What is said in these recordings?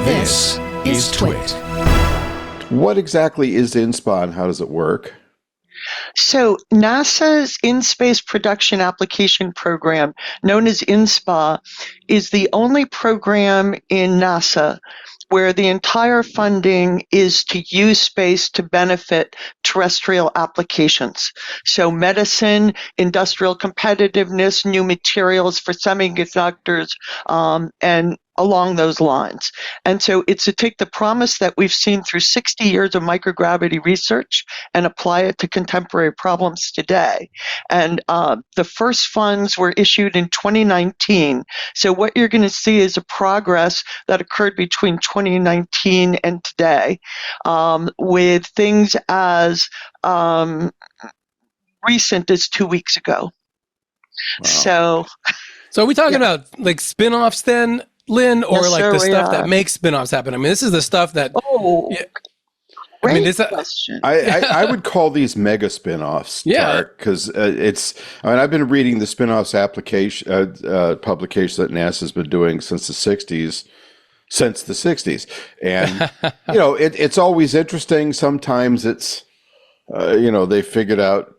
This is TWiT. What exactly is InSpa and how does it work? So NASA's In-Space Production Application Program, known as InSpa, is the only program in NASA where the entire funding is to use space to benefit terrestrial applications. So medicine, industrial competitiveness, new materials for semiconductors, and along those lines. And so it's to take the promise that we've seen through 60 years of microgravity research and apply it to contemporary problems today. And the first funds were issued in 2019. So what you're going to see is a progress that occurred between 2019 and today, with things as recent as 2 weeks ago. Wow. So are we talking about like spin-offs then, Lynn, or Yes, like sir, the we stuff are. that makes spin-offs happen? I mean, this is the stuff that Great question. I would call these mega spin-offs, Yeah. because I've been reading the spin-offs application publications that NASA's been doing since the 60s. And, it's always interesting. Sometimes it's, they figured out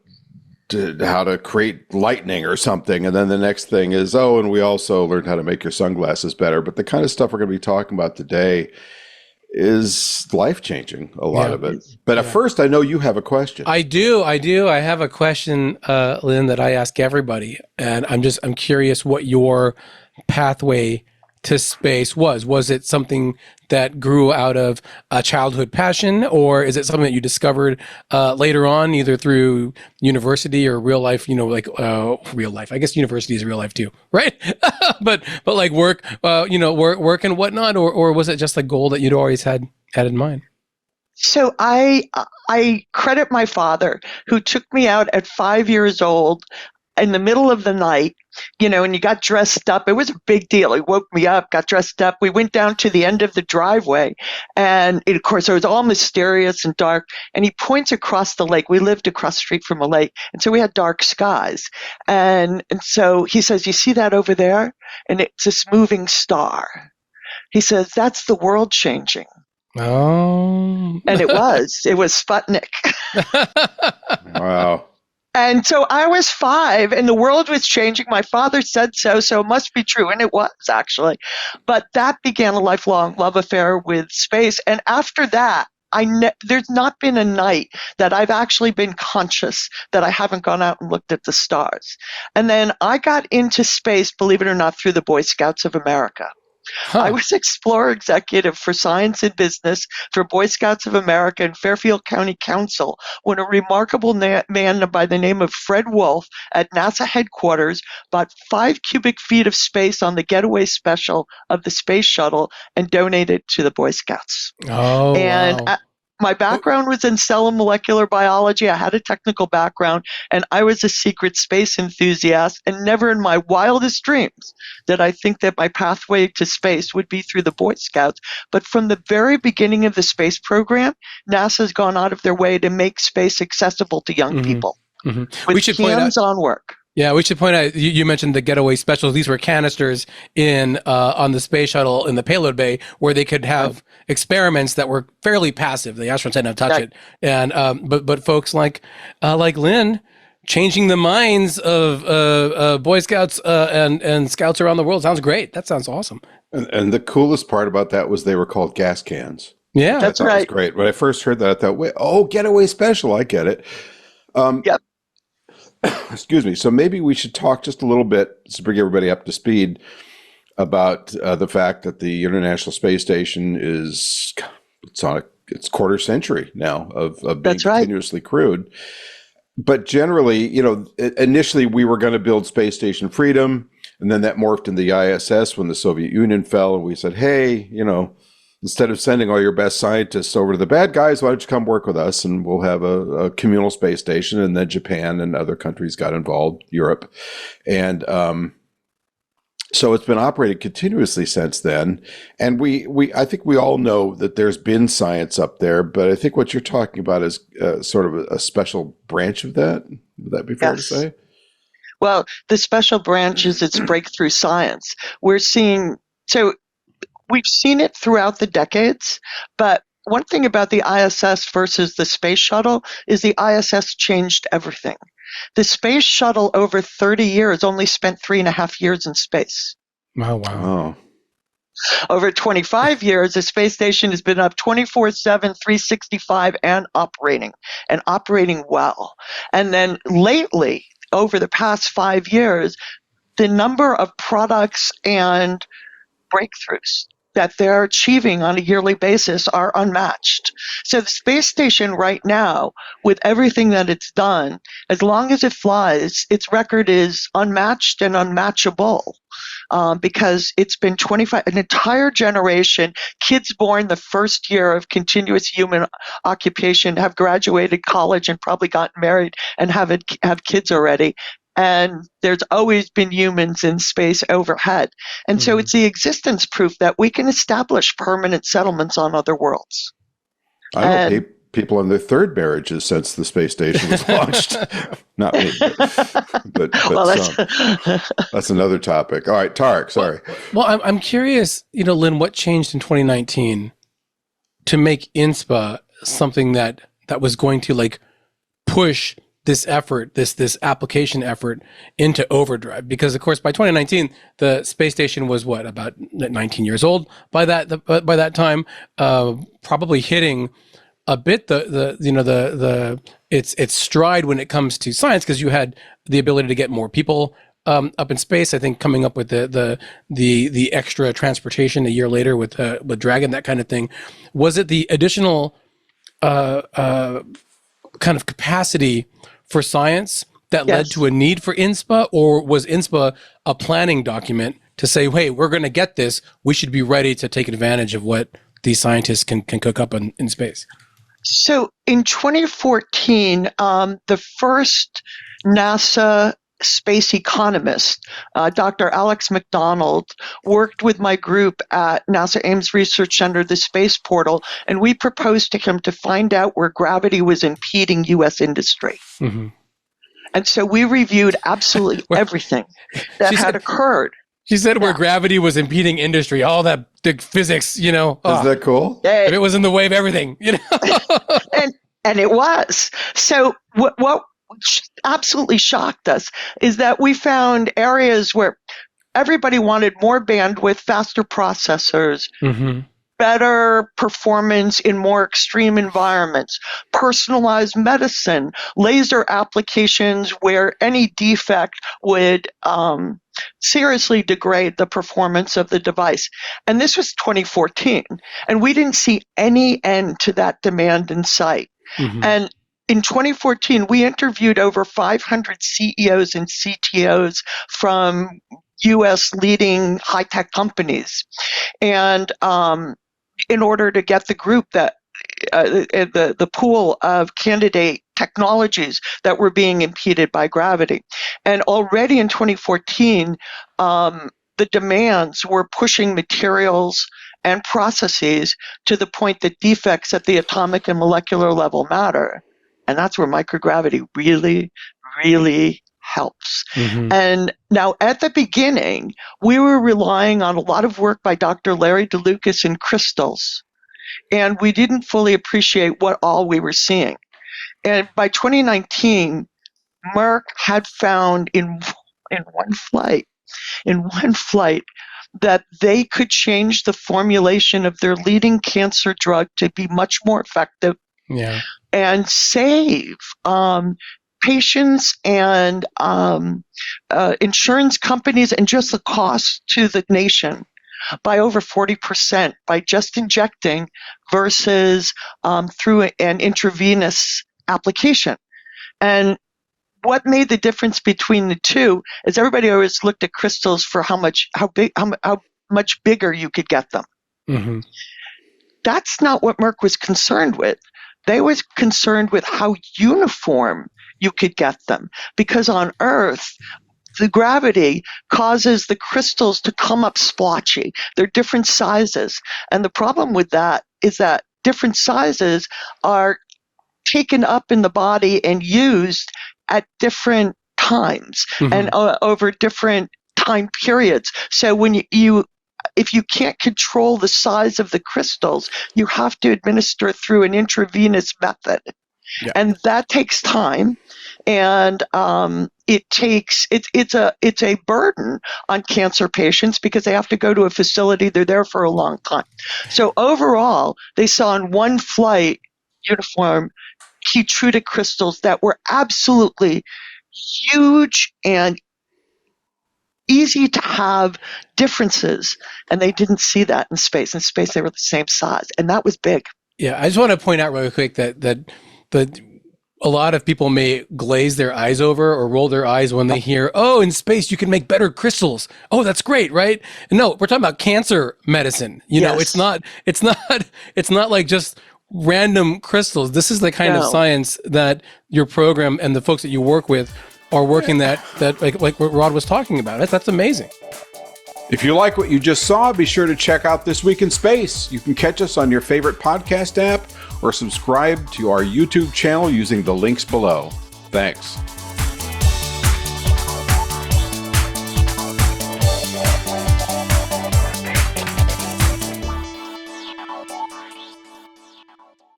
how to create lightning or something. And then the next thing is, and we also learned how to make your sunglasses better. But the kind of stuff we're going to be talking about today is life-changing, a lot of it. But at first, I know you have a question. I do. I have a question, Lynn, that I ask everybody. And I'm curious what your pathway to space was. Was it something that grew out of a childhood passion, or is it something that you discovered later on, either through university or real life? Real life. I guess university is real life too, right? but like work, work and whatnot, or was it just a goal that you'd always had in mind? So I credit my father, who took me out at 5 years old in the middle of the night, and you got dressed up. It was a big deal. He woke me up, got dressed up. We went down to the end of the driveway, and of course, it was all mysterious and dark. And he points across the lake. We lived across the street from a lake, and so we had dark skies. And so he says, "You see that over there? And it's this moving star." He says, "That's the world changing." Oh. And it was Sputnik. Wow. And so I was 5 and the world was changing. My father said so it must be true. And it was, actually. But that began a lifelong love affair with space. And after that, there's not been a night that I've actually been conscious that I haven't gone out and looked at the stars. And then I got into space, believe it or not, through the Boy Scouts of America. Huh. I was Explorer Executive for Science and Business for Boy Scouts of America and Fairfield County Council when a remarkable man by the name of Fred Wolf at NASA headquarters bought 5 cubic feet of space on the getaway special of the space shuttle and donated to the Boy Scouts. Oh, and wow. My background was in cell and molecular biology. I had a technical background, and I was a secret space enthusiast, and never in my wildest dreams did I think that my pathway to space would be through the Boy Scouts. But from the very beginning of the space program, NASA's gone out of their way to make space accessible to young people with hands-on work. Yeah, we should point out, you mentioned the getaway specials. These were canisters on the space shuttle in the payload bay where they could have experiments that were fairly passive. The astronauts didn't have to touch it. And but folks like Lynn, changing the minds of Boy Scouts and Scouts around the world sounds great. That sounds awesome. And the coolest part about that was they were called gas cans. Yeah, that's right. That was great. When I first heard that, I thought, getaway special. I get it. Yep. Excuse me. So maybe we should talk just a little bit to bring everybody up to speed about the fact that the International Space Station it's on its quarter century now of being continuously crewed. But generally, initially we were going to build Space Station Freedom, and then that morphed into the ISS when the Soviet Union fell, and we said, hey, instead of sending all your best scientists over to the bad guys, why don't you come work with us and we'll have a communal space station. And then Japan and other countries got involved, Europe. And so it's been operated continuously since then. And I think we all know that there's been science up there, but I think what you're talking about is sort of a special branch of that. Would that be fair to say? Well, the special branch is its breakthrough science. We're seeing, so we've seen it throughout the decades, but one thing about the ISS versus the space shuttle is the ISS changed everything. The space shuttle over 30 years only spent 3.5 years in space. Oh, wow. Oh, Over 25 years, the space station has been up 24/7, 365, and operating well. And then lately, over the past 5 years, the number of products and breakthroughs that they're achieving on a yearly basis are unmatched. So the space station right now, with everything that it's done, as long as it flies, its record is unmatched and unmatchable. Because it's been an entire generation, kids born the first year of continuous human occupation have graduated college and probably gotten married and have kids already. And there's always been humans in space overhead. And so it's the existence proof that we can establish permanent settlements on other worlds. I hope people on their third marriages since the space station was launched. Not me, but Well, some. That's another topic. All right, Tariq, sorry. Well, I'm curious, Lynn, what changed in 2019 to make INSPA something that was going to like push this effort, this application effort into overdrive? Because of course, by 2019, the space station was about 19 years old by that time, probably hitting a bit its stride when it comes to science, because you had the ability to get more people up in space. I think coming up with the extra transportation a year later with Dragon, that kind of thing. Was it the additional kind of capacity for science that led to a need for INSPA, or was INSPA a planning document to say, hey, we're going to get this, we should be ready to take advantage of what these scientists can cook up in space? So in 2014, the first NASA space economist, Dr. Alex McDonald, worked with my group at NASA Ames Research Center, the Space Portal, and we proposed to him to find out where gravity was impeding U.S. industry. Mm-hmm. And so we reviewed absolutely everything that had occurred. She said where gravity was impeding industry, all that big physics, Is that cool? If it was in the way of everything, and it was. So what absolutely shocked us is that we found areas where everybody wanted more bandwidth, faster processors, better performance in more extreme environments, personalized medicine, laser applications where any defect would seriously degrade the performance of the device. And this was 2014, and we didn't see any end to that demand in sight. And in 2014, we interviewed over 500 CEOs and CTOs from U.S. leading high-tech companies. And in order to get the group that the pool of candidate technologies that were being impeded by gravity. And already in 2014, the demands were pushing materials and processes to the point that defects at the atomic and molecular level matter. And that's where microgravity really, really helps. And now at the beginning, we were relying on a lot of work by Dr. Larry DeLucas in crystals, and we didn't fully appreciate what all we were seeing. And by 2019, Merck had found in one flight, that they could change the formulation of their leading cancer drug to be much more effective and save patients and insurance companies and just the cost to the nation by over 40% by just injecting versus through an intravenous application. And what made the difference between the two is everybody always looked at crystals for how much bigger you could get them. That's not what Merck was concerned with. They was concerned with how uniform you could get them, because on Earth, the gravity causes the crystals to come up splotchy. They're different sizes. And the problem with that is that different sizes are taken up in the body and used at different times and over different time periods. So when you if you can't control the size of the crystals, you have to administer through an intravenous method. Yeah. And that takes time, and it's a burden on cancer patients because they have to go to a facility. They're there for a long time. So overall, they saw in one flight uniform Keytruda crystals that were absolutely huge and easy to have differences, and they didn't see that in space. In space, they were the same size, and that was big. Yeah, I just want to point out really quick that a lot of people may glaze their eyes over or roll their eyes when they hear, "Oh, in space you can make better crystals." Oh, that's great, right? And no, we're talking about cancer medicine. You know, it's not like just random crystals. This is the kind of science that your program and the folks that you work with are working that like what Rod was talking about. That's amazing. If you like what you just saw, be sure to check out This Week in Space. You can catch us on your favorite podcast app or subscribe to our YouTube channel using the links below. Thanks.